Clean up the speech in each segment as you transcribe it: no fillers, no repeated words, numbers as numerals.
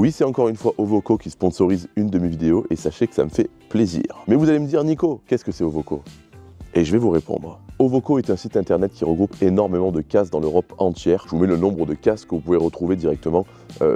Oui, c'est encore une fois Ovoco qui sponsorise une de mes vidéos et sachez que ça me fait plaisir. Mais vous allez me dire, Nico, qu'est-ce que c'est Ovoco? Et je vais vous répondre. Ovoco est un site internet qui regroupe énormément de cases dans l'Europe entière. Je vous mets le nombre de cases que vous pouvez retrouver directement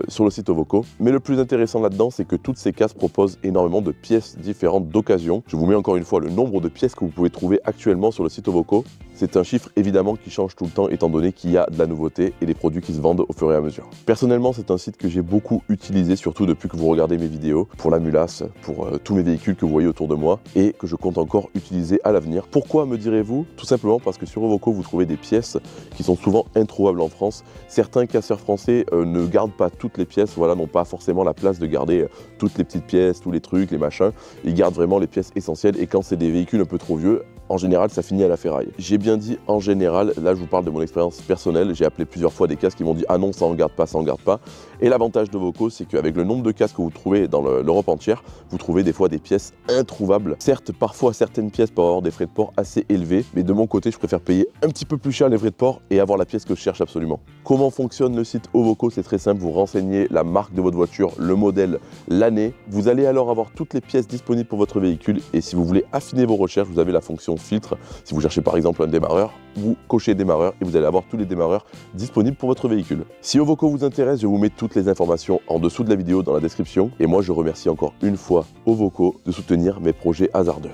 sur le site Ovoco. Mais le plus intéressant là-dedans, c'est que toutes ces cases proposent énormément de pièces différentes d'occasion. Je vous mets encore une fois le nombre de pièces que vous pouvez trouver actuellement sur le site Ovoco. C'est un chiffre évidemment qui change tout le temps étant donné qu'il y a de la nouveauté et des produits qui se vendent au fur et à mesure. Personnellement, c'est un site que j'ai beaucoup utilisé, surtout depuis que vous regardez mes vidéos, pour la Mulasse, pour tous mes véhicules que vous voyez autour de moi et que je compte encore utiliser à l'avenir. Pourquoi me direz-vous? Tout simplement parce que sur Ovoco, vous trouvez des pièces qui sont souvent introuvables en France. Certains casseurs français ne gardent pas toutes les pièces, voilà, n'ont pas forcément la place de garder toutes les petites pièces, tous les trucs, les machins. Ils gardent vraiment les pièces essentielles et quand c'est des véhicules un peu trop vieux, en général, ça finit à la ferraille. J'ai bien dit en général, là je vous parle de mon expérience personnelle, j'ai appelé plusieurs fois des casses qui m'ont dit « Ah non, ça en garde pas, ça en garde pas ». Et l'avantage de Ovoco, c'est qu'avec le nombre de casses que vous trouvez dans l'Europe entière, vous trouvez des fois des pièces introuvables. Certes, parfois certaines pièces peuvent avoir des frais de port assez élevés, mais de mon côté, je préfère payer un petit peu plus cher les frais de port et avoir la pièce que je cherche absolument. Comment fonctionne le site Ovoco? C'est très simple, vous renseignez la marque de votre voiture, le modèle, l'année. Vous allez alors avoir toutes les pièces disponibles pour votre véhicule et si vous voulez affiner vos recherches, vous avez la fonction filtre. Si vous cherchez par exemple un démarreur, vous cochez démarreur et vous allez avoir tous les démarreurs disponibles pour votre véhicule. Si Ovoco vous intéresse, je vous mets toutes les informations en dessous de la vidéo dans la description. Et moi, je remercie encore une fois Ovoco de soutenir mes projets hasardeux.